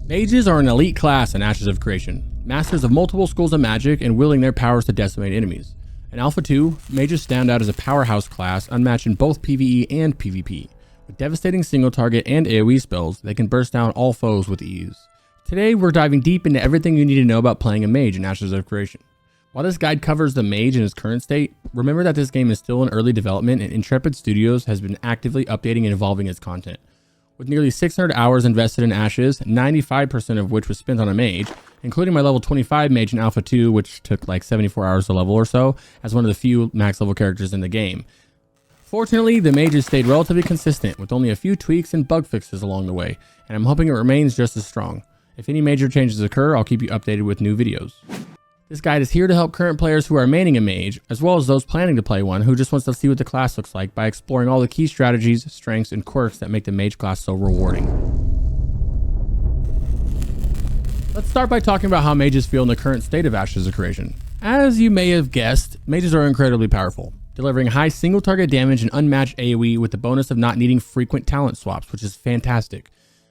Mages are an elite class in Ashes of Creation, masters of multiple schools of magic and wielding their powers to decimate enemies. In Alpha 2, mages stand out as a powerhouse class unmatched in both PvE and PvP. With devastating single target and AoE spells, they can burst down all foes with ease. Today, we're diving deep into everything you need to know about playing a mage in Ashes of Creation. While this guide covers the mage in its current state, remember that this game is still in early development and Intrepid Studios has been actively updating and evolving its content. With nearly 600 hours invested in Ashes, 95% of which was spent on a mage, including my level 25 mage in Alpha 2, which took like 74 hours to level or so, as one of the few max level characters in the game. Fortunately, the mages stayed relatively consistent, with only a few tweaks and bug fixes along the way, and I'm hoping it remains just as strong. If any major changes occur, I'll keep you updated with new videos. This guide is here to help current players who are maining a mage, as well as those planning to play one who just wants to see what the class looks like by exploring all the key strategies, strengths, and quirks that make the mage class so rewarding. Let's start by talking about how mages feel in the current state of Ashes of Creation. As you may have guessed, mages are incredibly powerful, delivering high single target damage and unmatched AoE with the bonus of not needing frequent talent swaps, which is fantastic.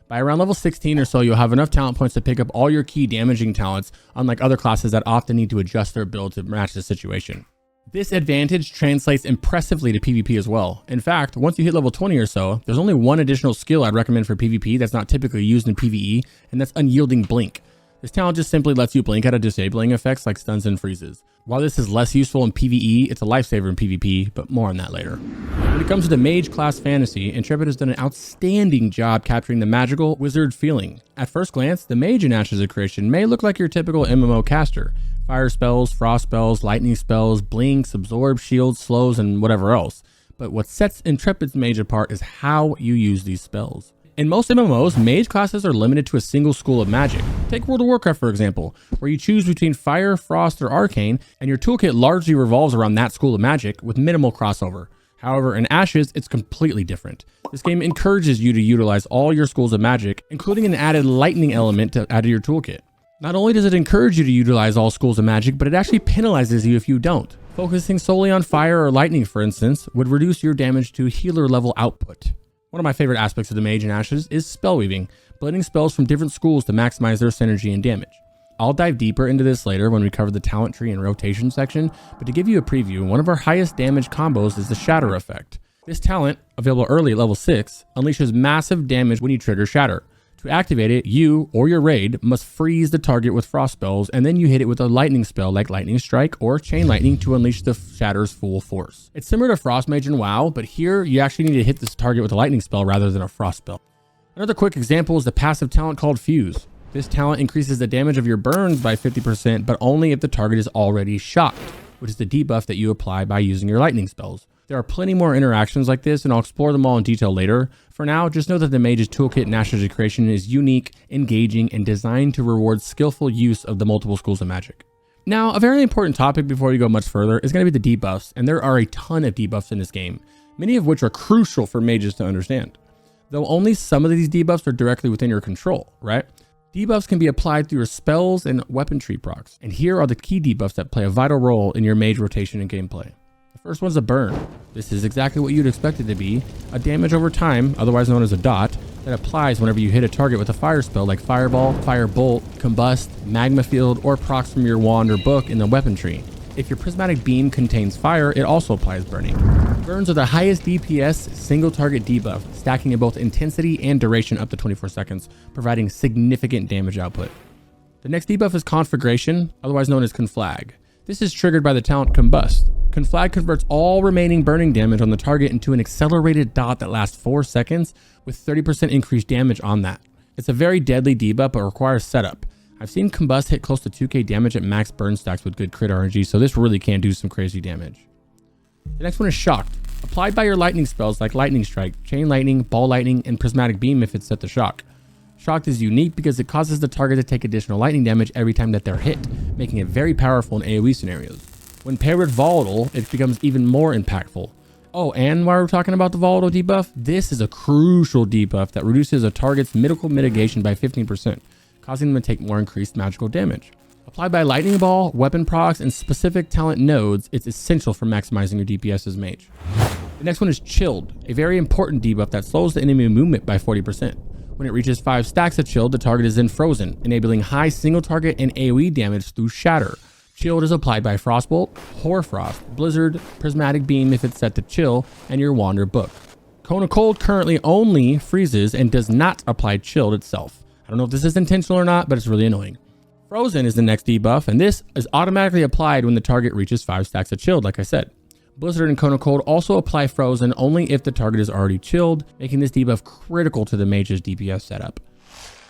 By around level 16 or so, you'll have enough talent points to pick up all your key damaging talents, unlike other classes that often need to adjust their build to match the situation. This advantage translates impressively to PvP as well. In fact, once you hit level 20 or so, there's only one additional skill I'd recommend for PvP that's not typically used in PvE, and that's Unyielding Blink. This talent just simply lets you blink out of disabling effects like stuns and freezes. While this is less useful in PvE, it's a lifesaver in PvP, but more on that later. When it comes to the mage class fantasy, Intrepid has done an outstanding job capturing the magical wizard feeling. At first glance, the mage in Ashes of Creation may look like your typical MMO caster. Fire spells, frost spells, lightning spells, blinks, absorb, shields, slows, and whatever else. But what sets Intrepid's mage apart is how you use these spells. In most MMOs, mage classes are limited to a single school of magic. Take World of Warcraft for example, where you choose between Fire, Frost, or Arcane, and your toolkit largely revolves around that school of magic with minimal crossover. However, in Ashes, it's completely different. This game encourages you to utilize all your schools of magic, including an added lightning element to add to your toolkit. Not only does it encourage you to utilize all schools of magic, but it actually penalizes you if you don't. Focusing solely on fire or lightning, for instance, would reduce your damage to healer level output. One of my favorite aspects of the mage in Ashes is spellweaving, blending spells from different schools to maximize their synergy and damage. I'll dive deeper into this later when we cover the talent tree and rotation section, but to give you a preview, one of our highest damage combos is the Shatter effect. This talent, available early at level 6, unleashes massive damage when you trigger Shatter. To activate it, you or your raid must freeze the target with frost spells, and then you hit it with a lightning spell like Lightning Strike or Chain Lightning to unleash the Shatter's full force. It's similar to Frost Mage in WoW, but here you actually need to hit this target with a lightning spell rather than a frost spell. Another quick example is the passive talent called Fuse. This talent increases the damage of your burns by 50%, but only if the target is already shocked, which is the debuff that you apply by using your lightning spells. There are plenty more interactions like this, and I'll explore them all in detail later. For now, just know that the Mage's toolkit in Ashes of Creation is unique, engaging, and designed to reward skillful use of the multiple schools of magic. Now, a very important topic before we go much further is going to be the debuffs, and there are a ton of debuffs in this game, many of which are crucial for mages to understand. Though only some of these debuffs are directly within your control, right? Debuffs can be applied through your spells and weapon tree procs, and here are the key debuffs that play a vital role in your mage rotation and gameplay. The first one's a burn. This is exactly what you'd expect it to be, a damage over time, otherwise known as a dot, that applies whenever you hit a target with a fire spell like Fireball, Firebolt, Combust, Magma Field, or procs from your wand or book in the weapon tree. If your Prismatic Beam contains fire, it also applies burning. Burns are the highest DPS single target debuff, stacking in both intensity and duration up to 24 seconds, providing significant damage output. The next debuff is Conflagration, otherwise known as Conflag. This is triggered by the talent Combust. Conflag converts all remaining burning damage on the target into an accelerated dot that lasts 4 seconds with 30% increased damage on that. It's a very deadly debuff but requires setup. I've seen Combust hit close to 2k damage at max burn stacks with good crit RNG, so this really can do some crazy damage. The next one is Shocked. Applied by your lightning spells like Lightning Strike, Chain Lightning, Ball Lightning, and Prismatic Beam if it's set to shock. Shocked is unique because it causes the target to take additional lightning damage every time that they're hit, making it very powerful in AoE scenarios. When paired with Volatile, it becomes even more impactful. Oh, and while we're talking about the Volatile debuff, this is a crucial debuff that reduces a target's medical mitigation by 15%, causing them to take more increased magical damage. Applied by Lightning Ball, weapon procs, and specific talent nodes, it's essential for maximizing your DPS as mage. The next one is Chilled, a very important debuff that slows the enemy movement by 40%. When it reaches 5 stacks of chilled, the target is then frozen, enabling high single target and AoE damage through Shatter. Chilled is applied by Frostbolt, Hoarfrost, Blizzard, Prismatic Beam if it's set to chill, and your Wander Book. Cone of Cold currently only freezes and does not apply chilled itself. I don't know if this is intentional or not, but it's really annoying. Frozen is the next debuff, and this is automatically applied when the target reaches 5 stacks of chilled, like I said. Blizzard and Cone of Cold also apply Frozen only if the target is already chilled, making this debuff critical to the Mage's DPS setup.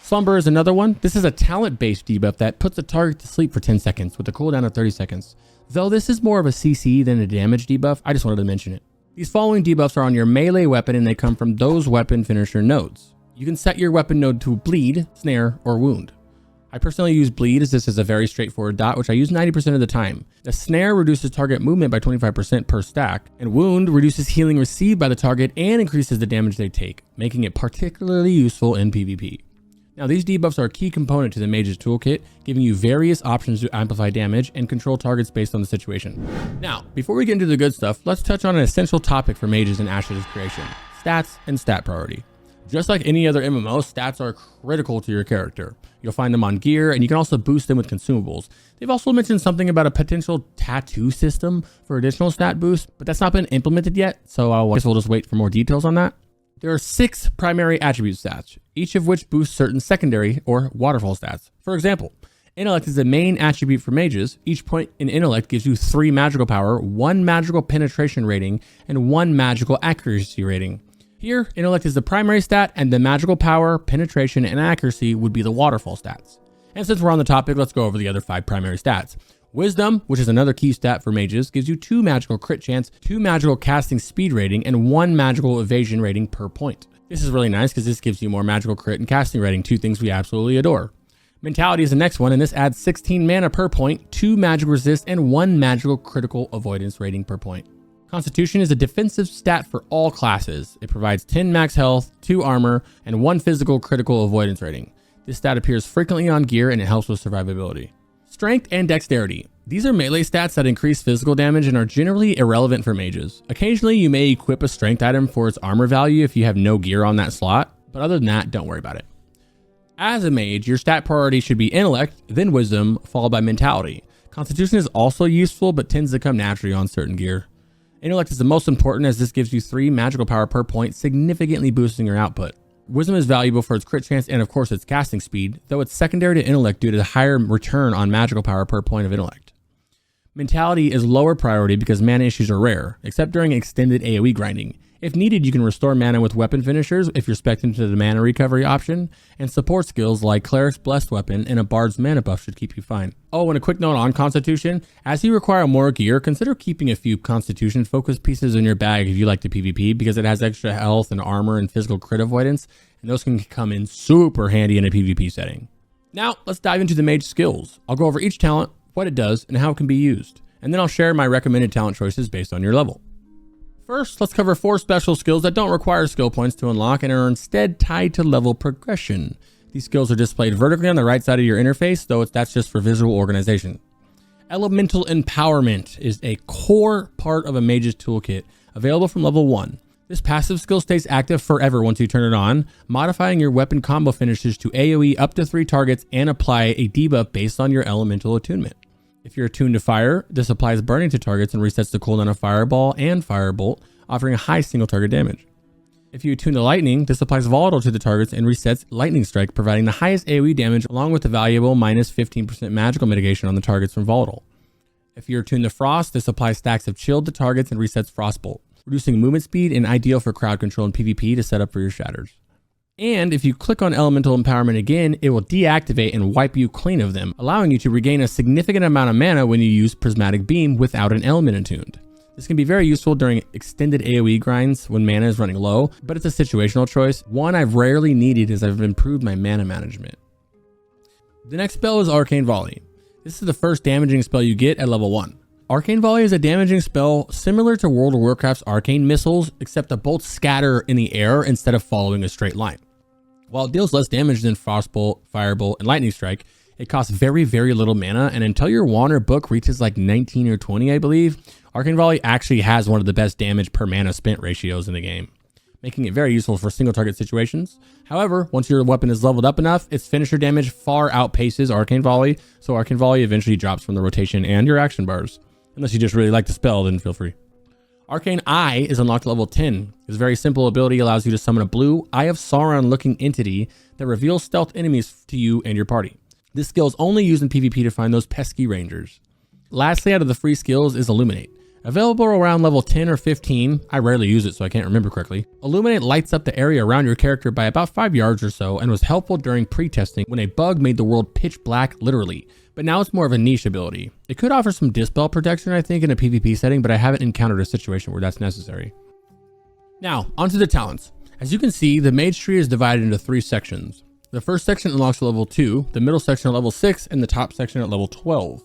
Slumber is another one. This is a talent-based debuff that puts the target to sleep for 10 seconds with a cooldown of 30 seconds. Though this is more of a CC than a damage debuff, I just wanted to mention it. These following debuffs are on your melee weapon and they come from those weapon finisher nodes. You can set your weapon node to bleed, snare, or wound. I personally use bleed as this is a very straightforward dot, which I use 90% of the time. The snare reduces target movement by 25% per stack, and wound reduces healing received by the target and increases the damage they take, making it particularly useful in PvP. Now, these debuffs are a key component to the Mage's toolkit, giving you various options to amplify damage and control targets based on the situation. Now, before we get into the good stuff, let's touch on an essential topic for Mages in Ashes' creation: stats and stat priority. Just like any other MMO, stats are critical to your character. You'll find them on gear, and you can also boost them with consumables. They've also mentioned something about a potential tattoo system for additional stat boost, but that's not been implemented yet, so I guess we'll just wait for more details on that. There are 6 primary attribute stats, each of which boosts certain secondary or waterfall stats. For example, Intellect is the main attribute for mages. Each point in Intellect gives you 3 magical power, 1 magical penetration rating, and 1 magical accuracy rating. Here, Intellect is the primary stat, and the magical power, penetration, and accuracy would be the waterfall stats. And since we're on the topic, let's go over the other 5 primary stats. Wisdom, which is another key stat for mages, gives you 2 magical crit chance, 2 magical casting speed rating, and 1 magical evasion rating per point. This is really nice because this gives you more magical crit and casting rating, 2 things we absolutely adore. Mentality is the next one, and this adds 16 mana per point, 2 magical resist, and 1 magical critical avoidance rating per point. Constitution is a defensive stat for all classes. It provides 10 max health, 2 armor, and 1 physical critical avoidance rating. This stat appears frequently on gear and it helps with survivability. Strength and Dexterity. These are melee stats that increase physical damage and are generally irrelevant for mages. Occasionally you may equip a strength item for its armor value if you have no gear on that slot, but other than that, don't worry about it. As a mage, your stat priority should be Intellect, then Wisdom, followed by Mentality. Constitution is also useful, but tends to come naturally on certain gear. Intellect is the most important as this gives you 3 magical power per point, significantly boosting your output. Wisdom is valuable for its crit chance and of course its casting speed, though it's secondary to Intellect due to the higher return on magical power per point of Intellect. Mentality is lower priority because mana issues are rare, except during extended AoE grinding. If needed, you can restore mana with weapon finishers if you're spec'd into the mana recovery option, and support skills like Cleric's Blessed Weapon and a Bard's mana buff should keep you fine. Oh, and a quick note on Constitution: as you require more gear, consider keeping a few Constitution focused pieces in your bag if you like to PvP, because it has extra health and armor and physical crit avoidance, and those can come in super handy in a PvP setting. Now, let's dive into the mage skills. I'll go over each talent, what it does, and how it can be used, and then I'll share my recommended talent choices based on your level. First, let's cover 4 special skills that don't require skill points to unlock and are instead tied to level progression. These skills are displayed vertically on the right side of your interface, though that's just for visual organization. Elemental Empowerment is a core part of a mage's toolkit, available from level 1. This passive skill stays active forever once you turn it on, modifying your weapon combo finishes to AoE up to 3 targets and apply a debuff based on your elemental attunement. If you're attuned to fire, this applies burning to targets and resets the cooldown of Fireball and Firebolt, offering a high single target damage. If you attune to lightning, this applies volatile to the targets and resets lightning strike, providing the highest AoE damage along with the valuable minus 15% magical mitigation on the targets from volatile. If you're attuned to frost, this applies stacks of chilled to targets and resets Frostbolt, reducing movement speed and ideal for crowd control and PvP to set up for your shatters. And if you click on Elemental Empowerment again, it will deactivate and wipe you clean of them, allowing you to regain a significant amount of mana when you use Prismatic Beam without an element attuned. This can be very useful during extended AoE grinds when mana is running low, but it's a situational choice, one I've rarely needed as I've improved my mana management. The next spell is Arcane Volley. This is the first damaging spell you get at level 1. Arcane Volley is a damaging spell similar to World of Warcraft's Arcane Missiles, except the bolts scatter in the air instead of following a straight line. While it deals less damage than Frostbolt, Firebolt, and Lightning Strike, it costs very, very little mana, and until your Wander book reaches like 19 or 20, I believe, Arcane Volley actually has one of the best damage per mana spent ratios in the game. making it very useful for single target situations. However, once your weapon is leveled up enough, its finisher damage far outpaces Arcane Volley, so Arcane Volley eventually drops from the rotation and your action bars. Unless you just really like the spell, then feel free. Arcane Eye is unlocked at level 10. This very simple ability allows you to summon a blue Eye of Sauron looking entity that reveals stealth enemies to you and your party. This skill is only used in PvP to find those pesky rangers. Lastly, out of the free skills is Illuminate. Available around level 10 or 15, I rarely use it so I can't remember correctly. Illuminate lights up the area around your character by about 5 yards or so and was helpful during pre-testing when a bug made the world pitch black literally, but now it's more of a niche ability. It could offer some dispel protection I think in a PvP setting, but I haven't encountered a situation where that's necessary. Now, onto the talents. As you can see, the Mage tree is divided into 3 sections. The first section unlocks at level 2, the middle section at level 6, and the top section at level 12.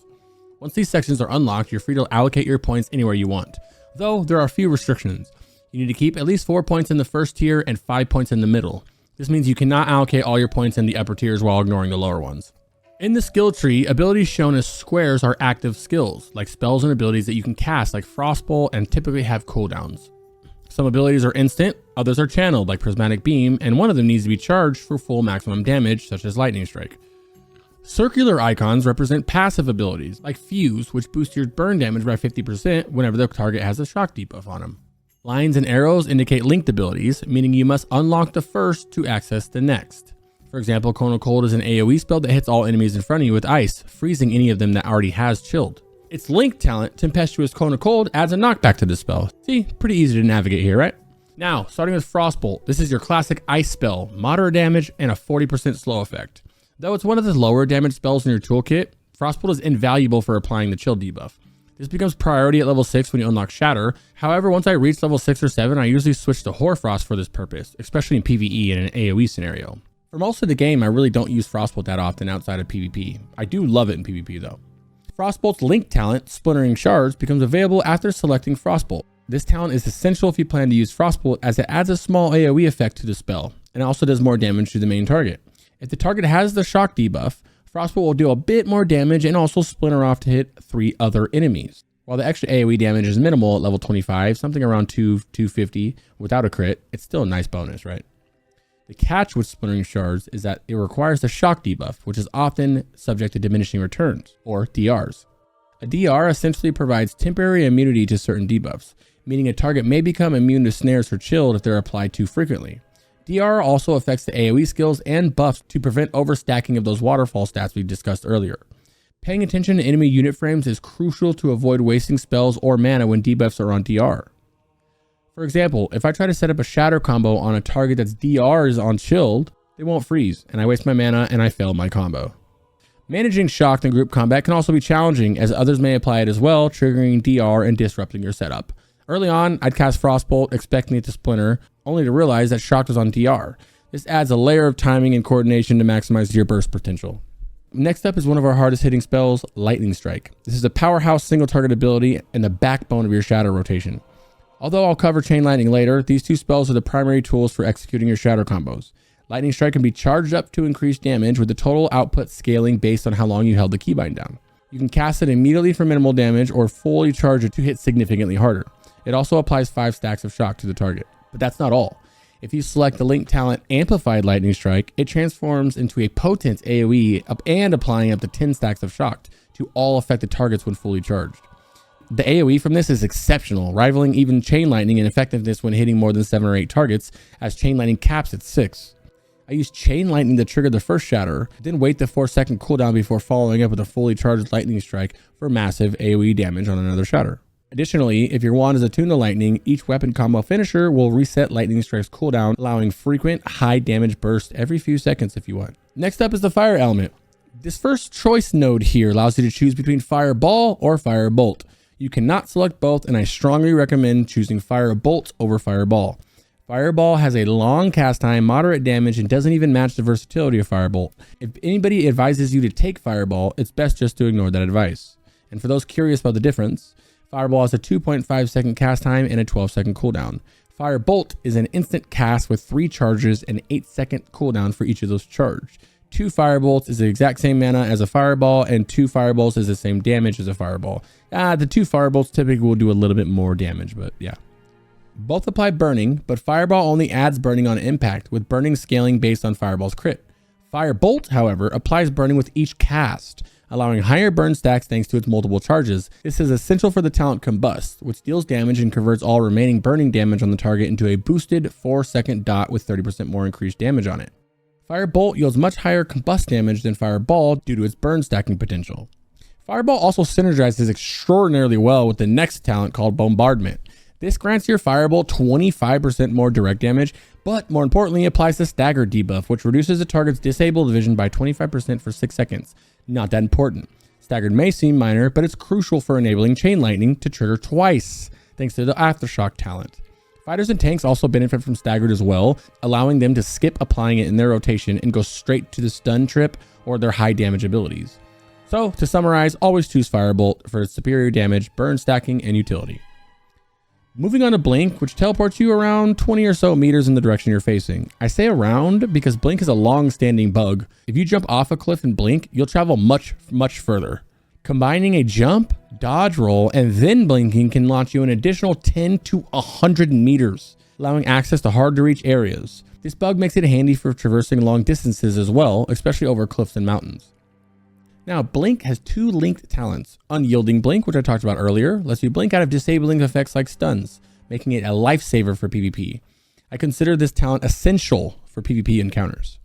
Once these sections are unlocked, you're free to allocate your points anywhere you want, though there are a few restrictions. You need to keep at least 4 points in the first tier and 5 points in the middle. This means you cannot allocate all your points in the upper tiers while ignoring the lower ones. In the skill tree, abilities shown as squares are active skills, like spells and abilities that you can cast like Frostbolt and typically have cooldowns. Some abilities are instant, others are channeled like Prismatic Beam, and one of them needs to be charged for full maximum damage, such as Lightning Strike. Circular icons represent passive abilities, like Fuse, which boosts your burn damage by 50% whenever the target has a shock debuff on them. Lines and arrows indicate linked abilities, meaning you must unlock the first to access the next. For example, Cone of Cold is an AoE spell that hits all enemies in front of you with ice, freezing any of them that already has chilled. Its linked talent, Tempestuous Cone of Cold, adds a knockback to this spell. See, pretty easy to navigate here, right? Now, starting with Frostbolt, this is your classic ice spell, moderate damage and a 40% slow effect. Though it's one of the lower damage spells in your toolkit, Frostbolt is invaluable for applying the chill debuff. This becomes priority at level 6 when you unlock Shatter. However, once I reach level 6 or 7, I usually switch to Hoarfrost for this purpose, especially in PvE and an AoE scenario. For most of the game, I really don't use Frostbolt that often outside of PvP. I do love it in PvP though. Frostbolt's linked talent, Splintering Shards, becomes available after selecting Frostbolt. This talent is essential if you plan to use Frostbolt as it adds a small AoE effect to the spell, and also does more damage to the main target. If the target has the shock debuff, Frostbolt will do a bit more damage and also splinter off to hit 3 other enemies. While the extra AoE damage is minimal at level 25, something around 250 without a crit, it's still a nice bonus, right? The catch with Splintering Shards is that it requires the shock debuff, which is often subject to diminishing returns, or DRs. A DR essentially provides temporary immunity to certain debuffs, meaning a target may become immune to snares or chilled if they're applied too frequently. DR also affects the AoE skills and buffs to prevent overstacking of those waterfall stats we discussed earlier. Paying attention to enemy unit frames is crucial to avoid wasting spells or mana when debuffs are on DR. For example, if I try to set up a Shatter combo on a target that's DRs on chilled, they won't freeze, and I waste my mana and I fail my combo. Managing shocked in group combat can also be challenging, as others may apply it as well, triggering DR and disrupting your setup. Early on, I'd cast Frostbolt expecting it to splinter, only to realize that shocked was on DR. This adds a layer of timing and coordination to maximize your burst potential. Next up is one of our hardest hitting spells, Lightning Strike. This is a powerhouse single target ability and the backbone of your Shatter rotation. Although I'll cover Chain Lightning later, these two spells are the primary tools for executing your Shatter combos. Lightning Strike can be charged up to increase damage, with the total output scaling based on how long you held the keybind down. You can cast it immediately for minimal damage or fully charge it to hit significantly harder. It also applies 5 stacks of shock to the target. But that's not all. If you select the linked talent Amplified Lightning Strike, it transforms into a potent AoE and applying up to 10 stacks of shock to all affected targets when fully charged. The AoE from this is exceptional, rivaling even Chain Lightning in effectiveness when hitting more than 7 or 8 targets, as Chain Lightning caps at 6. I use Chain Lightning to trigger the first Shatter, then wait the 4-second cooldown before following up with a fully charged Lightning Strike for massive AoE damage on another Shatter. Additionally, if your wand is attuned to lightning, each weapon combo finisher will reset Lightning Strike's cooldown, allowing frequent high damage bursts every few seconds if you want. Next up is the Fire element. This first choice node here allows you to choose between Fireball or Firebolt. You cannot select both, and I strongly recommend choosing Firebolt over Fireball. Fireball has a long cast time, moderate damage, and doesn't even match the versatility of Firebolt. If anybody advises you to take Fireball, it's best just to ignore that advice. And for those curious about the difference, Fireball has a 2.5 second cast time and a 12-second cooldown. Firebolt is an instant cast with 3 charges and 8-second cooldown for each of those charged. 2 Firebolts is the exact same mana as a Fireball, and 2 Firebolts is the same damage as a Fireball. The 2 Firebolts typically will do a little bit more damage, but yeah. Both apply burning, but Fireball only adds burning on impact, with burning scaling based on Fireball's crit. Firebolt, however, applies burning with each cast, allowing higher burn stacks thanks to its multiple charges. This is essential for the talent Combust, which deals damage and converts all remaining burning damage on the target into a boosted 4-second dot with 30% more increased damage on it. Firebolt yields much higher combust damage than Fireball due to its burn stacking potential. Fireball also synergizes extraordinarily well with the next talent called Bombardment. This grants your Firebolt 25% more direct damage, but more importantly applies the Stagger debuff, which reduces the target's disabled vision by 25% for 6 seconds. Not that important. Staggered may seem minor, but it's crucial for enabling Chain Lightning to trigger twice, thanks to the Aftershock talent. Fighters and tanks also benefit from Staggered as well, allowing them to skip applying it in their rotation and go straight to the stun trip or their high damage abilities. So, to summarize, always choose Firebolt for its superior damage, burn stacking, and utility. Moving on to Blink, which teleports you around 20 or so meters in the direction you're facing. I say around because Blink is a long-standing bug. If you jump off a cliff and blink, you'll travel much further. Combining a jump, dodge roll, and then blinking can launch you an additional 10 to 100 meters, allowing access to hard-to-reach areas. This bug makes it handy for traversing long distances as well, especially over cliffs and mountains. Now, Blink has 2 linked talents. Unyielding Blink, which I talked about earlier, lets you blink out of disabling effects like stuns, making it a lifesaver for PvP. I consider this talent essential for PvP encounters.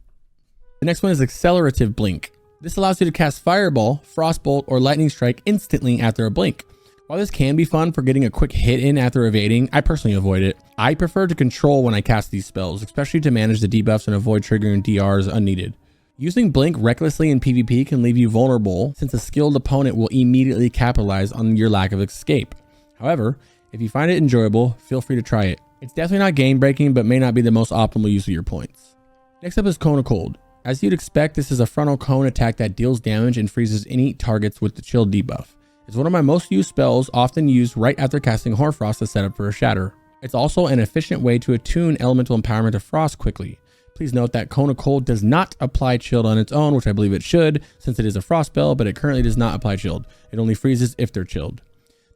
The next one is Accelerative Blink. This allows you to cast Fireball, Frostbolt, or Lightning Strike instantly after a blink. While this can be fun for getting a quick hit in after evading, I personally avoid it. I prefer to control when I cast these spells, especially to manage the debuffs and avoid triggering DRs unneeded. Using Blink recklessly in PvP can leave you vulnerable, since a skilled opponent will immediately capitalize on your lack of escape. However, if you find it enjoyable, feel free to try it. It's definitely not game breaking, but may not be the most optimal use of your points. Next up is Cone of Cold. As you'd expect, this is a frontal cone attack that deals damage and freezes any targets with the chill debuff. It's one of my most used spells, often used right after casting Hoarfrost to set up for a Shatter. It's also an efficient way to attune Elemental Empowerment to Frost quickly. Please note that Cone of Cold does not apply Chilled on its own, which I believe it should, since it is a Frost spell, but it currently does not apply Chilled. It only freezes if they're chilled.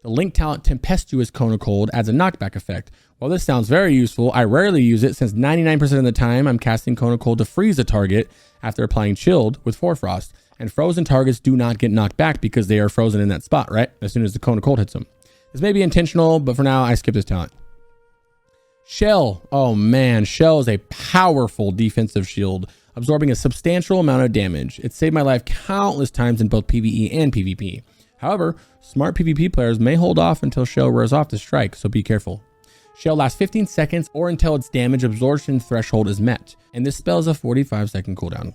The Link talent Tempestuous Cone of Cold adds a knockback effect. While this sounds very useful, I rarely use it since 99% of the time I'm casting Cone of Cold to freeze a target after applying Chilled with Frost, and frozen targets do not get knocked back because they are frozen in that spot, right? As soon as the Cone of Cold hits them. This may be intentional, but for now I skip this talent. Shell. Oh man, Shell is a powerful defensive shield, absorbing a substantial amount of damage. It saved my life countless times in both PvE and PvP. However, smart PvP players may hold off until Shell wears off to strike, so be careful. Shell lasts 15 seconds or until its damage absorption threshold is met, and this spell is a 45-second cooldown.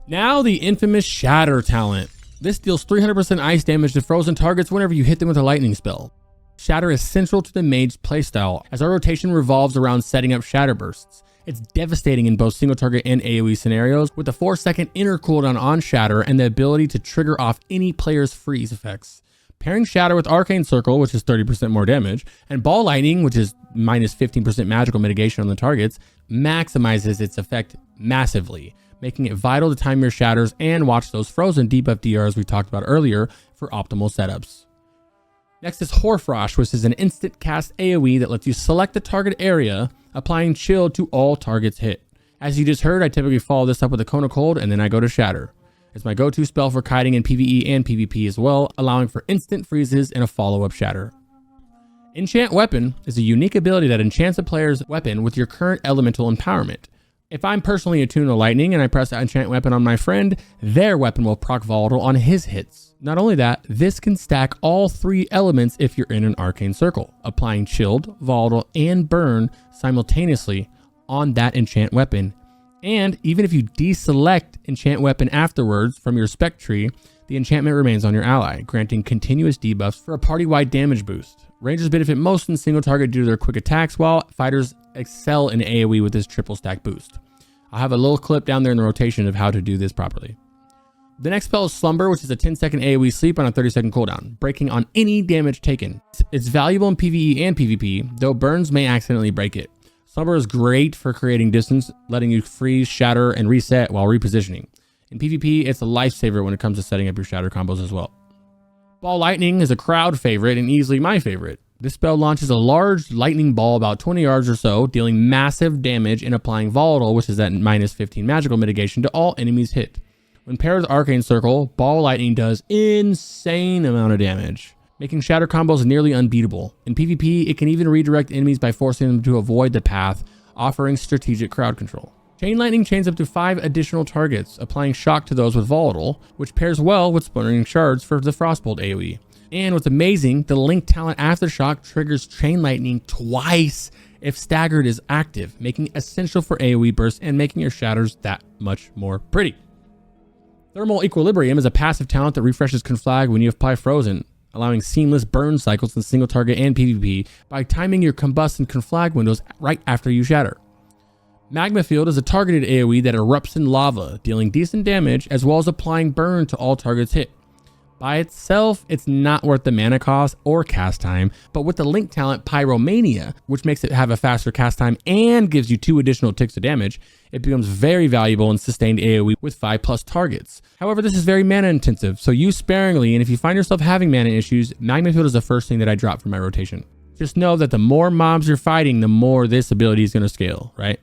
Now the infamous Shatter talent. This deals 300% ice damage to frozen targets whenever you hit them with a lightning spell. Shatter is central to the Mage playstyle, as our rotation revolves around setting up Shatter bursts. It's devastating in both single target and AoE scenarios, with a 4-second inner cooldown on Shatter and the ability to trigger off any player's freeze effects. Pairing Shatter with Arcane Circle, which is 30% more damage, and Ball Lightning, which is minus 15% magical mitigation on the targets, maximizes its effect massively, making it vital to time your shatters and watch those frozen debuff DRs we talked about earlier for optimal setups. Next is Hoarfrost, which is an instant cast AoE that lets you select the target area, applying chill to all targets hit. As you just heard, I typically follow this up with a Cone of Cold and then I go to Shatter. It's my go-to spell for kiting in PvE and PvP as well, allowing for instant freezes and a follow-up Shatter. Enchant Weapon is a unique ability that enchants a player's weapon with your current elemental empowerment. If I'm personally attuned to lightning and I press Enchant Weapon on my friend, their weapon will proc volatile on his hits. Not only that, this can stack all 3 elements if you're in an Arcane Circle, applying chilled, volatile, and burn simultaneously on that Enchant Weapon. And even if you deselect Enchant Weapon afterwards from your spec tree, the enchantment remains on your ally, granting continuous debuffs for a party-wide damage boost. Rangers benefit most in single target due to their quick attacks, while fighters excel in AoE with this triple stack boost. I'll have a little clip down there in the rotation of how to do this properly. The next spell is Slumber, which is a 10-second AoE sleep on a 30-second cooldown, breaking on any damage taken. It's valuable in PvE and PvP, though burns may accidentally break it. Slumber is great for creating distance, letting you freeze, shatter, and reset while repositioning. In PvP, it's a lifesaver when it comes to setting up your shatter combos as well. Ball Lightning is a crowd favorite and easily my favorite. This spell launches a large lightning ball about 20 yards or so, dealing massive damage and applying volatile, which is at minus 15 magical mitigation to all enemies hit. When paired with Arcane Circle, ball lightning does insane amount of damage, making shatter combos nearly unbeatable. In PvP, it can even redirect enemies by forcing them to avoid the path, offering strategic crowd control. Chain Lightning chains up to 5 additional targets, applying shock to those with volatile, which pairs well with splintering shards for the Frostbolt AoE. And what's amazing, the Link talent Aftershock triggers Chain Lightning twice if Staggered is active, making it essential for AoE bursts and making your shatters that much more pretty. Thermal Equilibrium is a passive talent that refreshes Conflag when you apply Frozen, allowing seamless burn cycles in single target and PvP by timing your combust and Conflag windows right after you shatter. Magma Field is a targeted AoE that erupts in lava, dealing decent damage as well as applying burn to all targets hit. By itself, it's not worth the mana cost or cast time, but with the Link talent Pyromania, which makes it have a faster cast time and gives you 2 additional ticks of damage, it becomes very valuable in sustained AoE with 5+ targets. However, this is very mana intensive, so use sparingly, and if you find yourself having mana issues, Magma Field is the first thing that I drop from my rotation. Just know that the more mobs you're fighting, the more this ability is going to scale, right?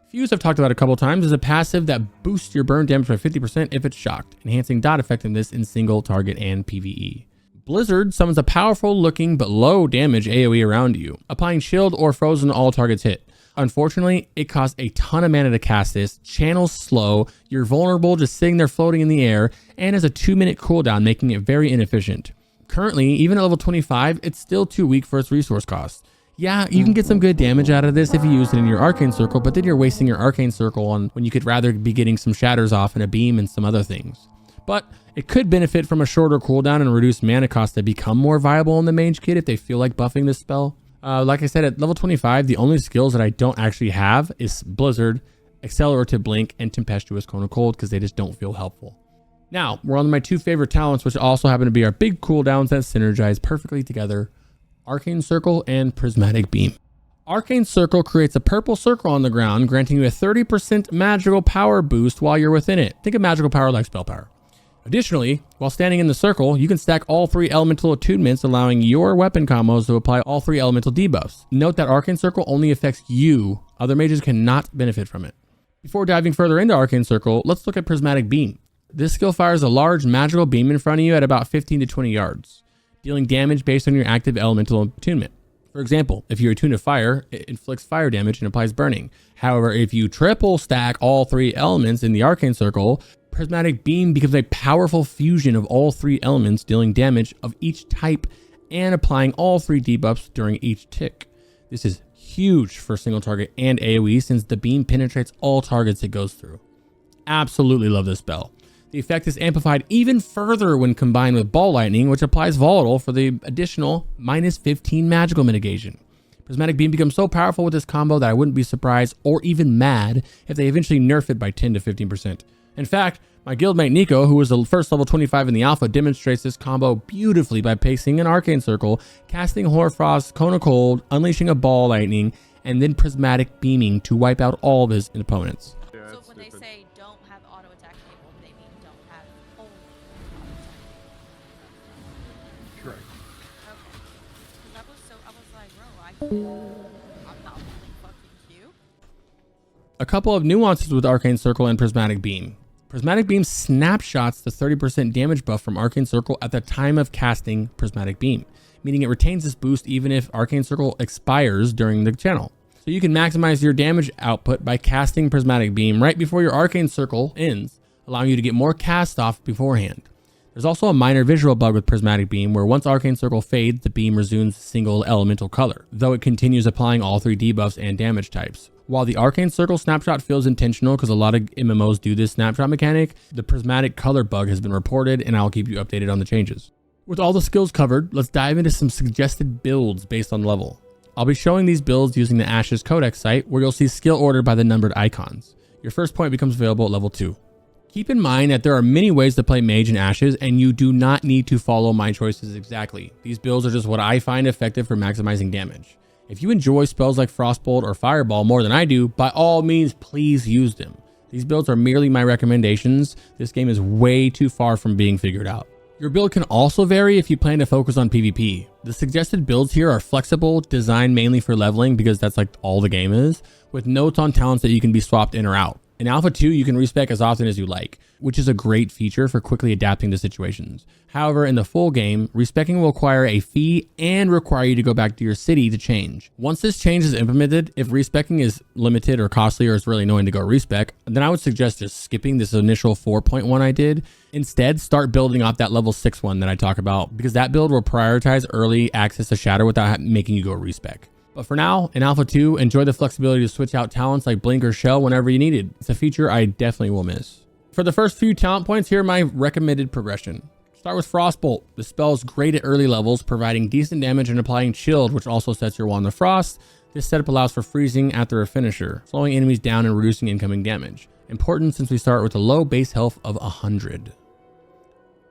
Fuse I've talked about a couple times is a passive that boosts your burn damage by 50% if it's shocked, enhancing dot effectiveness in single target and PvE. Blizzard summons a powerful looking but low damage AoE around you, applying shield or frozen to all targets hit. Unfortunately, it costs a ton of mana to cast this, channels slow, you're vulnerable just sitting there floating in the air, and has a 2-minute cooldown, making it very inefficient. Currently, even at level 25, it's still too weak for its resource cost. Yeah, you can get some good damage out of this if you use it in your Arcane Circle, but then you're wasting your Arcane Circle on when you could rather be getting some shatters off and a beam and some other things. But it could benefit from a shorter cooldown and reduced mana cost to become more viable in the Mage kit if they feel like buffing this spell. Like I said, at level 25, the only skills that I don't actually have is Blizzard, Accelerative Blink, and Tempestuous Cone of Cold because they just don't feel helpful. Now, we're on my 2 favorite talents, which also happen to be our big cooldowns that synergize perfectly together. Arcane Circle and Prismatic Beam. Arcane Circle creates a purple circle on the ground, granting you a 30% magical power boost while you're within it. Think of magical power like spell power. Additionally, while standing in the circle, you can stack all 3 elemental attunements, allowing your weapon combos to apply all 3 elemental debuffs. Note that Arcane Circle only affects you. Other mages cannot benefit from it. Before diving further into Arcane Circle, let's look at Prismatic Beam. This skill fires a large magical beam in front of you at about 15 to 20 yards. Dealing damage based on your active elemental attunement. For example, if you're attuned to fire, it inflicts fire damage and applies burning. However, if you triple stack all 3 elements in the Arcane Circle, Prismatic Beam becomes a powerful fusion of all 3 elements, dealing damage of each type and applying all 3 debuffs during each tick. This is huge for single target and AoE since the beam penetrates all targets it goes through. Absolutely love this spell. The effect is amplified even further when combined with Ball Lightning, which applies volatile for the additional minus 15 magical mitigation. Prismatic Beam becomes so powerful with this combo that I wouldn't be surprised or even mad if they eventually nerf it by 10 to 15%. In fact, my guildmate Nico, who was the first level 25 in the alpha, demonstrates this combo beautifully by pacing an Arcane Circle, casting Hoarfrost, Cone of Cold, unleashing a Ball Lightning, and then Prismatic Beaming to wipe out all of his opponents. So when they say don't have auto attack enabled, they mean don't have only auto attack. Correct. Okay. I was like, bro, I'm not fucking you. A couple of nuances with Arcane Circle and Prismatic Beam. Prismatic Beam snapshots the 30% damage buff from Arcane Circle at the time of casting Prismatic Beam, meaning it retains this boost even if Arcane Circle expires during the channel. So you can maximize your damage output by casting Prismatic Beam right before your Arcane Circle ends, allowing you to get more cast off beforehand. There's also a minor visual bug with Prismatic Beam where once Arcane Circle fades, the beam resumes single elemental color, though it continues applying all 3 debuffs and damage types. While the Arcane Circle snapshot feels intentional because a lot of MMOs do this snapshot mechanic, the Prismatic color bug has been reported and I'll keep you updated on the changes. With all the skills covered, let's dive into some suggested builds based on level. I'll be showing these builds using the Ashes Codex site where you'll see skill ordered by the numbered icons. Your first point becomes available at level 2. Keep in mind that there are many ways to play Mage and Ashes and you do not need to follow my choices exactly. These builds are just what I find effective for maximizing damage. If you enjoy spells like Frostbolt or Fireball more than I do, by all means, please use them. These builds are merely my recommendations. This game is way too far from being figured out. Your build can also vary if you plan to focus on PvP. The suggested builds here are flexible, designed mainly for leveling because that's like all the game is, with notes on talents that you can be swapped in or out. In Alpha 2, you can respec as often as you like, which is a great feature for quickly adapting to situations. However, in the full game, respecing will require a fee and require you to go back to your city to change. Once this change is implemented, if respecing is limited or costly or it's really annoying to go respec, then I would suggest just skipping this initial 4.1 I did. Instead, start building off that level 6 one that I talk about, because that build will prioritize early access to Shatter without making you go respec. But for now, in Alpha 2, enjoy the flexibility to switch out talents like Blink or Shell whenever you need it. It's a feature I definitely will miss. For the first few talent points, here are my recommended progression. Start with Frostbolt. The spell is great at early levels, providing decent damage and applying Chilled, which also sets your wand to Frost. This setup allows for freezing after a finisher, slowing enemies down and reducing incoming damage. Important since we start with a low base health of 100.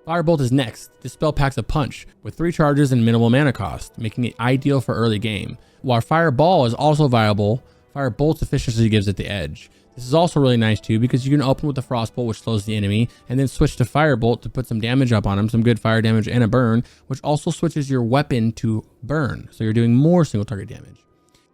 Firebolt is next. This spell packs a punch with 3 charges and minimal mana cost, making it ideal for early game. While Fireball is also viable, Firebolt's efficiency gives it the edge. This is also really nice too because you can open with the Frostbolt, which slows the enemy, and then switch to Firebolt to put some damage up on him, some good fire damage and a burn, which also switches your weapon to burn, so you're doing more single target damage.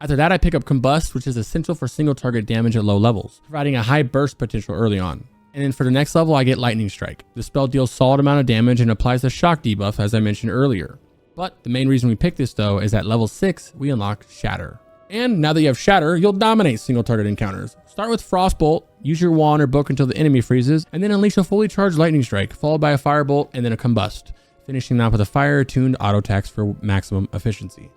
After that, I pick up Combust, which is essential for single target damage at low levels, providing a high burst potential early on. And then for the next level, I get Lightning Strike. The spell deals solid amount of damage and applies the shock debuff as I mentioned earlier. But the main reason we picked this though is at level 6, we unlock Shatter. And now that you have Shatter, you'll dominate single target encounters. Start with Frostbolt, use your wand or book until the enemy freezes, and then unleash a fully charged Lightning Strike, followed by a Firebolt and then a Combust, finishing off with a fire-attuned auto attacks for maximum efficiency.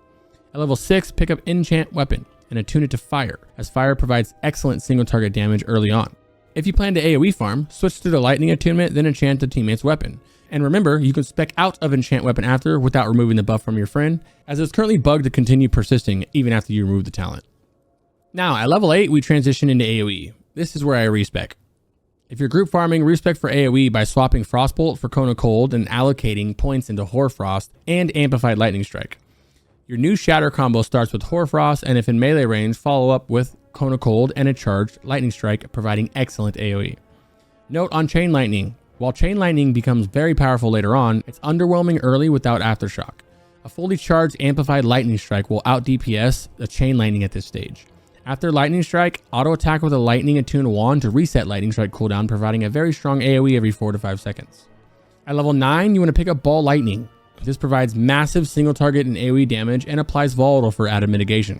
At level 6, pick up Enchant Weapon and attune it to Fire, as Fire provides excellent single target damage early on. If you plan to AoE farm, switch to the Lightning attunement, then enchant the teammate's weapon. And remember, you can spec out of Enchant Weapon after without removing the buff from your friend, as it's currently bugged to continue persisting even after you remove the talent. Now, at level 8, we transition into AoE. This is where I respec. If you're group farming, respec for AoE by swapping Frostbolt for Cone of Cold and allocating points into Hoarfrost and Amplified Lightning Strike. Your new Shatter combo starts with Hoarfrost, and if in melee range, follow up with Cone of Cold and a charged Lightning Strike, providing excellent AoE. Note on Chain Lightning. While Chain Lightning becomes very powerful later on, it's underwhelming early without Aftershock. A fully charged Amplified Lightning Strike will out DPS the Chain Lightning at this stage. After Lightning Strike, auto attack with a Lightning attuned wand to reset Lightning Strike cooldown, providing a very strong AoE every 4 to 5 seconds. At level 9, you want to pick up Ball Lightning. This provides massive single target and AoE damage and applies Volatile for added mitigation.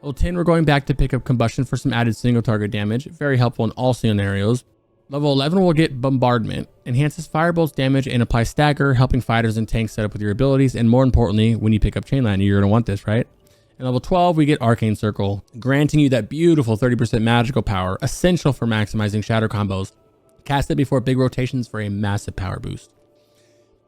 Level 10, we're going back to pick up Combustion for some added single target damage, very helpful in all scenarios. Level 11 will get Bombardment, enhances Firebolt's damage and applies Stagger, helping fighters and tanks set up with your abilities, and more importantly, when you pick up Chain Lightning, you're going to want this, right? And level 12, we get Arcane Circle, granting you that beautiful 30% magical power, essential for maximizing Shatter combos. Cast it before big rotations for a massive power boost.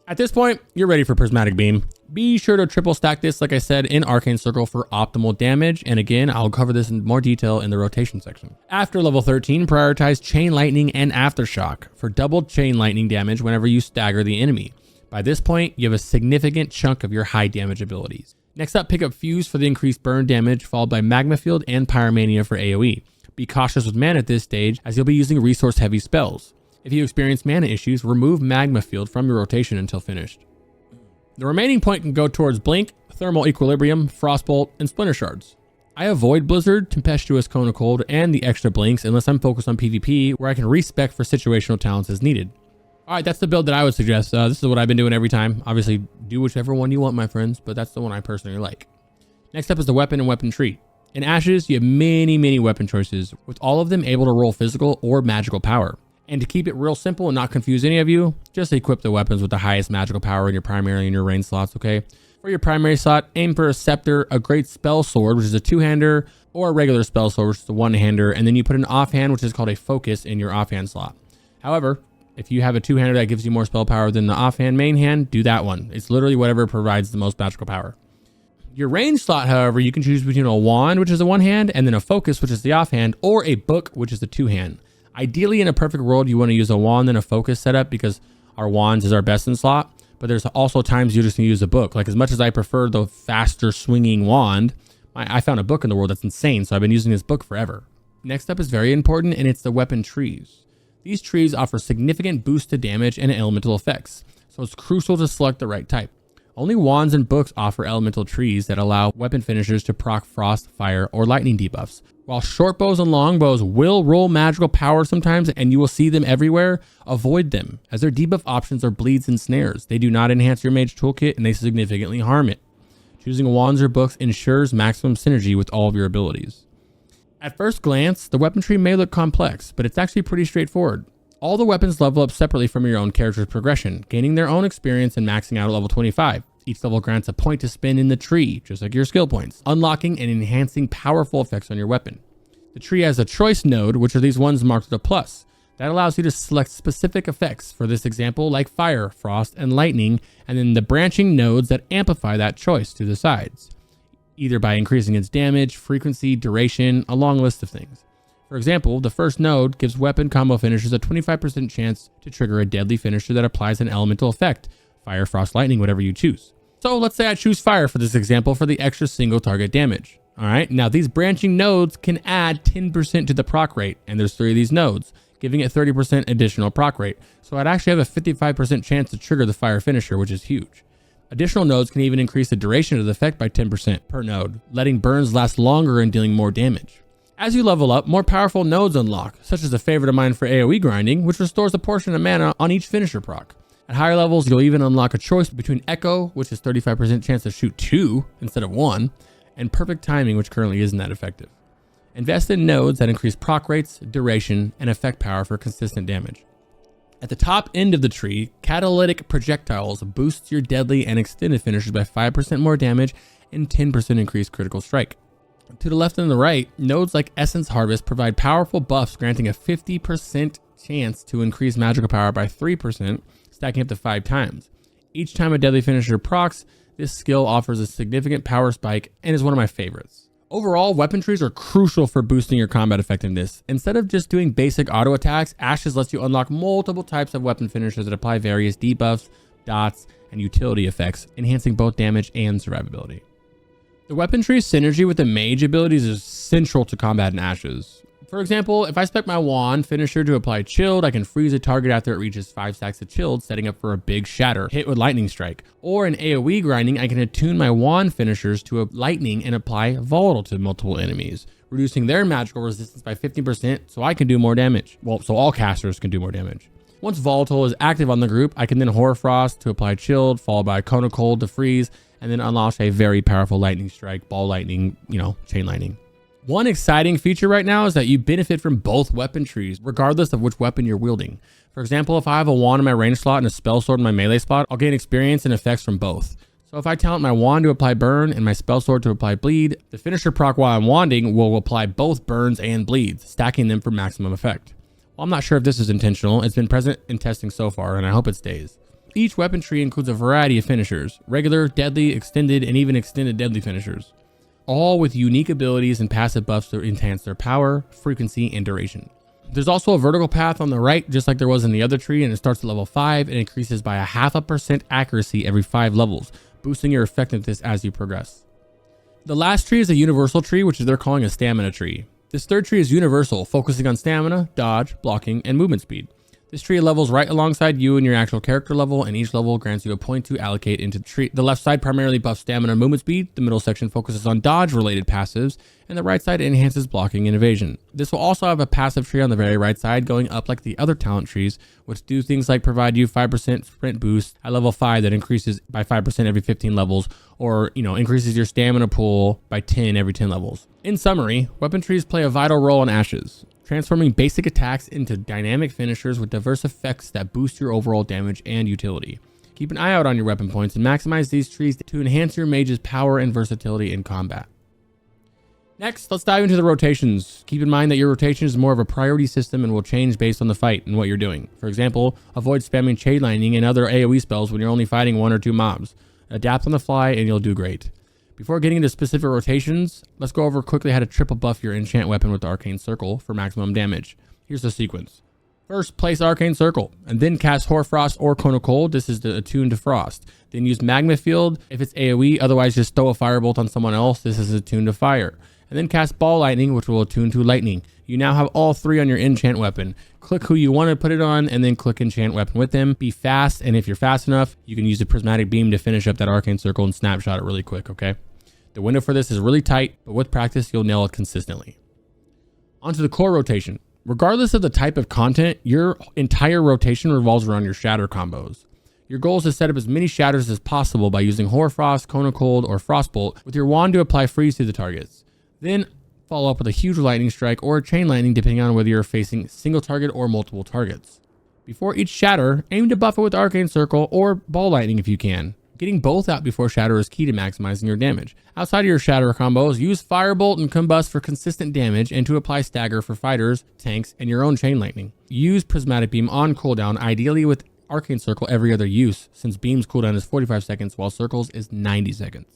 At this point, you're ready for Prismatic Beam. Be sure to triple stack this, like I said, in Arcane Circle for optimal damage. And again, I'll cover this in more detail in the rotation section. After level 13, prioritize Chain Lightning and Aftershock for double Chain Lightning damage whenever you stagger the enemy. By this point, you have a significant chunk of your high damage abilities. Next up, pick up Fuse for the increased burn damage, followed by Magma Field and Pyromania for AoE. Be cautious with mana at this stage, as you'll be using resource-heavy spells. If you experience mana issues, remove Magma Field from your rotation until finished. The remaining point can go towards Blink, Thermal Equilibrium, Frostbolt, and Splinter Shards. I avoid Blizzard, Tempestuous Cone of Cold, and the extra Blinks unless I'm focused on PvP, where I can respec for situational talents as needed. Alright, that's the build that I would suggest. This is what I've been doing every time. Obviously, do whichever one you want, my friends, but that's the one I personally like. Next up is the weapon and weapon tree. In Ashes, you have many weapon choices, with all of them able to roll physical or magical power. And to keep it real simple and not confuse any of you, just equip the weapons with the highest magical power in your primary and your range slots, okay? For your primary slot, aim for a Scepter, a great spell sword, which is a two-hander, or a regular spell sword, which is a one-hander, and then you put an offhand, which is called a focus, in your offhand slot. However, if you have a two-hander that gives you more spell power than the offhand main hand, do that one. It's literally whatever provides the most magical power. Your range slot, however, you can choose between a wand, which is a one-hand, and then a focus, which is the offhand, or a book, which is the two-hand. Ideally, in a perfect world, you want to use a wand and a focus setup because our wands is our best in slot. But there's also times you just need to use a book. Like, as much as I prefer the faster swinging wand, I found a book in the world that's insane. So I've been using this book forever. Next up is very important, and it's the weapon trees. These trees offer significant boost to damage and elemental effects. So it's crucial to select the right type. Only wands and books offer elemental trees that allow weapon finishers to proc frost, fire, or lightning debuffs. While short bows and long bows will roll magical power sometimes, and you will see them everywhere, avoid them, as their debuff options are bleeds and snares. They do not enhance your mage toolkit, and they significantly harm it. Choosing wands or books ensures maximum synergy with all of your abilities. At first glance, the weapon tree may look complex, but it's actually pretty straightforward. All the weapons level up separately from your own character's progression, gaining their own experience and maxing out at level 25. Each level grants a point to spend in the tree, just like your skill points, unlocking and enhancing powerful effects on your weapon. The tree has a choice node, which are these ones marked with a plus. That allows you to select specific effects, for this example, like fire, frost, and lightning, and then the branching nodes that amplify that choice to the sides, either by increasing its damage, frequency, duration, a long list of things. For example, the first node gives weapon combo finishers a 25% chance to trigger a deadly finisher that applies an elemental effect, fire, frost, lightning, whatever you choose. So let's say I choose fire for this example for the extra single target damage. All right, now these branching nodes can add 10% to the proc rate, and there's 3 of these nodes, giving it 30% additional proc rate. So I'd actually have a 55% chance to trigger the fire finisher, which is huge. Additional nodes can even increase the duration of the effect by 10% per node, letting burns last longer and dealing more damage. As you level up, more powerful nodes unlock, such as a favorite of mine for AoE grinding, which restores a portion of mana on each finisher proc. At higher levels, you'll even unlock a choice between Echo, which is 35% chance to shoot 2 instead of 1, and Perfect Timing, which currently isn't that effective. Invest in nodes that increase proc rates, duration, and effect power for consistent damage. At the top end of the tree, Catalytic Projectiles boosts your deadly and extended finishers by 5% more damage and 10% increased critical strike. To the left and the right, nodes like Essence Harvest provide powerful buffs, granting a 50% chance to increase magical power by 3%, stacking up to 5 times. Each time a deadly finisher procs, this skill offers a significant power spike and is one of my favorites. Overall, weapon trees are crucial for boosting your combat effectiveness. Instead of just doing basic auto attacks, Ashes lets you unlock multiple types of weapon finishers that apply various debuffs, dots, and utility effects, enhancing both damage and survivability. The weapon tree's synergy with the mage abilities is central to combat in Ashes. For example, if I spec my wand finisher to apply chilled, I can freeze a target after it reaches 5 stacks of chilled, setting up for a big shatter, hit with lightning strike. Or in AoE grinding, I can attune my wand finishers to a lightning and apply volatile to multiple enemies, reducing their magical resistance by 50% so I can do more damage. Well, so all casters can do more damage. Once volatile is active on the group, I can then Hoarfrost to apply chilled, followed by Cone of Cold to freeze, and then unleash a very powerful lightning strike, ball lightning, chain lightning. One exciting feature right now is that you benefit from both weapon trees, regardless of which weapon you're wielding. For example, if I have a wand in my range slot and a spell sword in my melee spot, I'll gain experience and effects from both. So if I talent my wand to apply burn and my spell sword to apply bleed, the finisher proc while I'm wanding will apply both burns and bleeds, stacking them for maximum effect. Well, I'm not sure if this is intentional. It's been present in testing so far, and I hope it stays. Each weapon tree includes a variety of finishers, regular, deadly, extended, and even extended deadly finishers, all with unique abilities and passive buffs to enhance their power, frequency, and duration. There's also a vertical path on the right, just like there was in the other tree, and it starts at level 5 and increases by 0.5% accuracy every 5 levels, boosting your effectiveness as you progress. The last tree is a universal tree, which they're calling a stamina tree. This third tree is universal, focusing on stamina, dodge, blocking, and movement speed. This tree levels right alongside you and your actual character level, and each level grants you a point to allocate into the tree. The left side primarily buffs stamina and movement speed, the middle section focuses on dodge-related passives, and the right side enhances blocking and evasion. This will also have a passive tree on the very right side going up like the other talent trees, which do things like provide you 5% sprint boost at level 5 that increases by 5% every 15 levels, or increases your stamina pool by 10 every 10 levels. In summary, weapon trees play a vital role in Ashes, transforming basic attacks into dynamic finishers with diverse effects that boost your overall damage and utility. Keep an eye out on your weapon points and maximize these trees to enhance your mage's power and versatility in combat. Next, let's dive into the rotations. Keep in mind that your rotation is more of a priority system and will change based on the fight and what you're doing. For example, avoid spamming chain lightning and other AoE spells when you're only fighting 1 or 2 mobs. Adapt on the fly and you'll do great. Before getting into specific rotations, let's go over quickly how to triple buff your Enchant Weapon with the Arcane Circle for maximum damage. Here's the sequence. First, place Arcane Circle, and then cast Hoarfrost or Cone of Cold. This is to attune to Frost. Then use Magma Field if it's AoE, otherwise just throw a Firebolt on someone else. This is attuned to Fire. and then cast Ball Lightning, which will attune to Lightning. You now have all 3 on your Enchant Weapon. Click who you want to put it on, and then click Enchant Weapon with them. Be fast, and if you're fast enough, you can use the Prismatic Beam to finish up that Arcane Circle and snapshot it really quick, okay? The window for this is really tight, but with practice, you'll nail it consistently. Onto the core rotation. Regardless of the type of content, your entire rotation revolves around your shatter combos. Your goal is to set up as many shatters as possible by using Hoarfrost, Cone of Cold, or Frostbolt with your wand to apply freeze to the targets. Then follow up with a huge lightning strike or a chain lightning depending on whether you're facing single target or multiple targets. Before each shatter, aim to buff it with Arcane Circle or Ball Lightning if you can. Getting both out before shatter is key to maximizing your damage. Outside of your shatter combos, use Firebolt and Combust for consistent damage and to apply stagger for fighters, tanks, and your own chain lightning. Use Prismatic Beam on cooldown, ideally with Arcane Circle every other use, since Beam's cooldown is 45 seconds while Circle's is 90 seconds.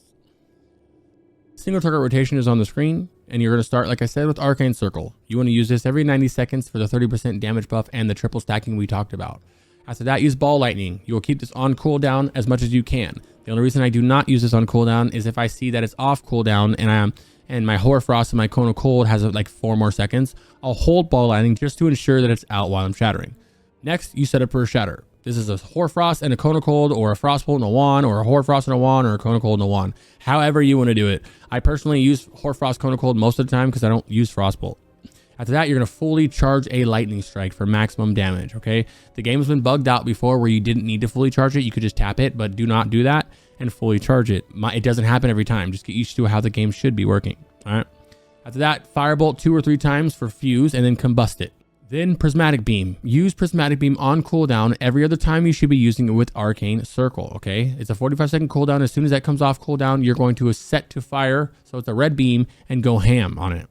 Single target rotation is on the screen, and you're going to start, like I said, with Arcane Circle. You want to use this every 90 seconds for the 30% damage buff and the triple stacking we talked about. After that, use Ball Lightning. You will keep this on cooldown as much as you can. The only reason I do not use this on cooldown is if I see that it's off cooldown and my Hoarfrost and my Cone of Cold has like 4 more seconds, I'll hold Ball Lightning just to ensure that it's out while I'm shattering. Next, you set up for a shatter. This is a Hoarfrost and a Cone of Cold, or a Frostbolt and a wand, or a Hoarfrost and a wand, or a Cone of Cold and a wand. However you want to do it. I personally use Hoarfrost, Cone of Cold most of the time because I don't use Frostbolt. After that, you're going to fully charge a lightning strike for maximum damage, okay? The game's been bugged out before where you didn't need to fully charge it. You could just tap it, but do not do that and fully charge it. It doesn't happen every time. Just get used to how the game should be working, all right? After that, Firebolt 2 or 3 times for fuse and then combust it. Then Prismatic Beam. Use Prismatic Beam on cooldown. Every other time you should be using it with Arcane Circle, okay? It's a 45-second cooldown. As soon as that comes off cooldown, you're going to set to fire, so it's a red beam, and go ham on it.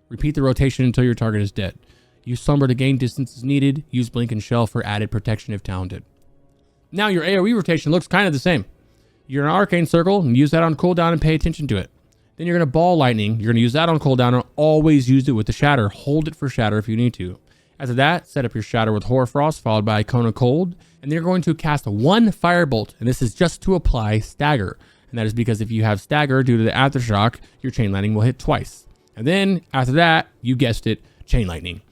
Repeat the rotation until your target is dead. Use Slumber to gain distance as needed. Use Blink and Shell for added protection if talented. Now your AoE rotation looks kind of the same. You're in Arcane Circle and use that on cooldown and pay attention to it. Then you're going to Ball Lightning. You're going to use that on cooldown and always use it with the Shatter. Hold it for Shatter if you need to. After that, set up your Shatter with Hoarfrost followed by Cone of Cold. And then you're going to cast 1 Firebolt. And this is just to apply Stagger. And that is because if you have Stagger due to the Aftershock, your Chain Lightning will hit twice. And then after that, you guessed it, Chain Lightning.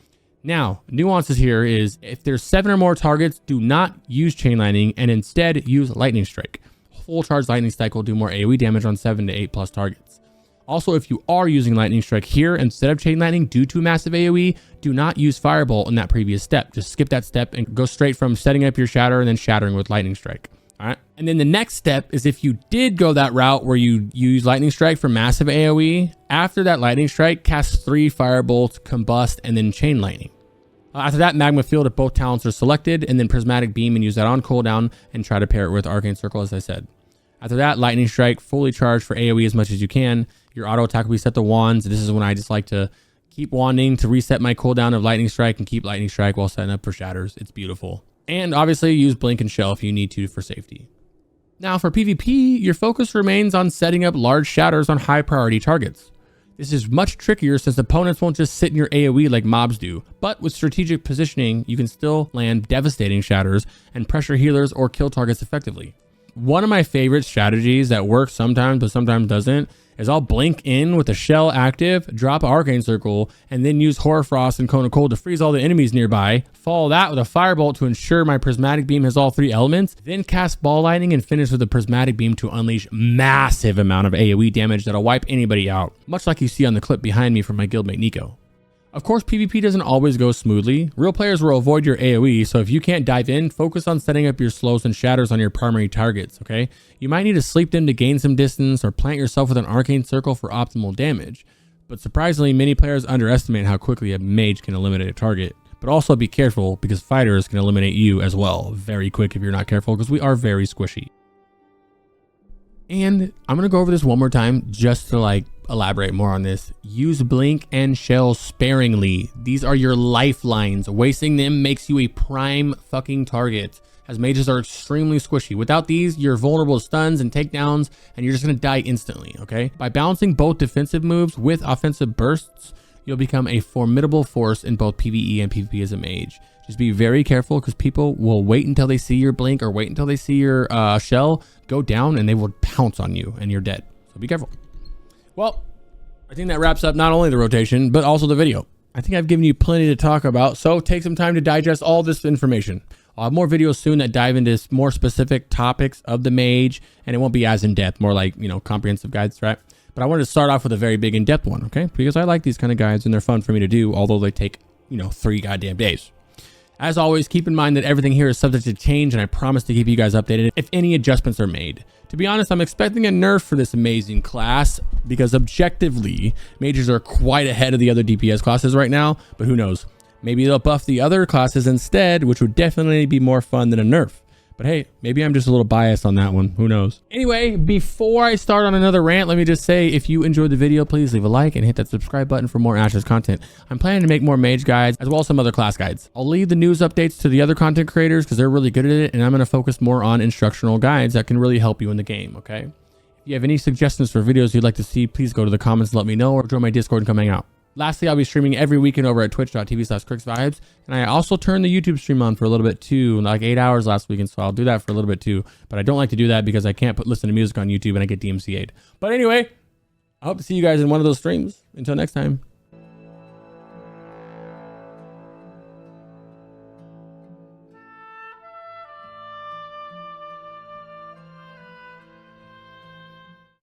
Now, nuances here is if there's 7 or more targets, do not use Chain Lightning and instead use Lightning Strike. Full charge Lightning Strike will do more AoE damage on 7 to 8 plus targets. Also, if you are using Lightning Strike here instead of Chain Lightning due to massive AoE, do not use Firebolt in that previous step. Just skip that step and go straight from setting up your Shatter and then shattering with Lightning Strike. All right. And then the next step is if you did go that route where you use Lightning Strike for massive AoE, after that Lightning Strike, cast 3 Firebolts, Combust, and then Chain Lightning. After that, Magma Field if both talents are selected, and then Prismatic Beam and use that on cooldown and try to pair it with Arcane Circle as I said. After that, Lightning Strike, fully charged for AoE as much as you can. Your auto attack will be set to wands. This is when I just like to keep wanding to reset my cooldown of Lightning Strike and keep Lightning Strike while setting up for shatters. It's beautiful. And obviously use Blink and Shell if you need to for safety. Now for PvP, your focus remains on setting up large shatters on high priority targets. This is much trickier since opponents won't just sit in your AoE like mobs do, but with strategic positioning, you can still land devastating shatters and pressure healers or kill targets effectively. One of my favorite strategies that works sometimes but sometimes doesn't is I'll blink in with a shell active, drop Arcane Circle, and then use Hoarfrost and Cone of Cold to freeze all the enemies nearby. Follow that with a Firebolt to ensure my Prismatic Beam has all 3 elements. Then cast Ball Lightning and finish with a Prismatic Beam to unleash massive amount of AoE damage that'll wipe anybody out. Much like you see on the clip behind me from my guildmate Nico. Of course, PvP doesn't always go smoothly. Real players will avoid your AoE, so if you can't dive in, focus on setting up your slows and shatters on your primary targets, okay? You might need to sleep them to gain some distance or plant yourself with an Arcane Circle for optimal damage. But surprisingly, many players underestimate how quickly a mage can eliminate a target. But also be careful because fighters can eliminate you as well very quick if you're not careful because we are very squishy. And I'm going to go over this one more time just to elaborate more on this. Use Blink and Shell sparingly. These are your lifelines. Wasting them makes you a prime fucking target, as mages are extremely squishy. Without these, you're vulnerable to stuns and takedowns, and you're just going to die instantly, okay? By balancing both defensive moves with offensive bursts, you'll become a formidable force in both PvE and PvP as a mage. Just be very careful because people will wait until they see your blink or wait until they see your shell go down and they will pounce on you and you're dead. So be careful. Well, I think that wraps up not only the rotation, but also the video. I think I've given you plenty to talk about, so take some time to digest all this information. I'll have more videos soon that dive into more specific topics of the mage, and it won't be as in-depth, more like, comprehensive guides, right? But I wanted to start off with a very big in-depth one, okay? Because I like these kind of guides and they're fun for me to do, although they take, 3 goddamn days. As always, keep in mind that everything here is subject to change, and I promise to keep you guys updated if any adjustments are made. To be honest, I'm expecting a nerf for this amazing class because objectively, mages are quite ahead of the other DPS classes right now, but who knows? Maybe they'll buff the other classes instead, which would definitely be more fun than a nerf. But hey, maybe I'm just a little biased on that one. Who knows? Anyway, before I start on another rant, let me just say, if you enjoyed the video, please leave a like and hit that subscribe button for more Ashes content. I'm planning to make more mage guides as well as some other class guides. I'll leave the news updates to the other content creators because they're really good at it, and I'm going to focus more on instructional guides that can really help you in the game, okay? If you have any suggestions for videos you'd like to see, please go to the comments and let me know, or join my Discord and come hang out. Lastly, I'll be streaming every weekend over at twitch.tv/CrixVibes. And I also turned the YouTube stream on for a little bit too, like 8 hours last weekend. So I'll do that for a little bit too. But I don't like to do that because I can't listen to music on YouTube and I get DMCA'd. But anyway, I hope to see you guys in one of those streams. Until next time.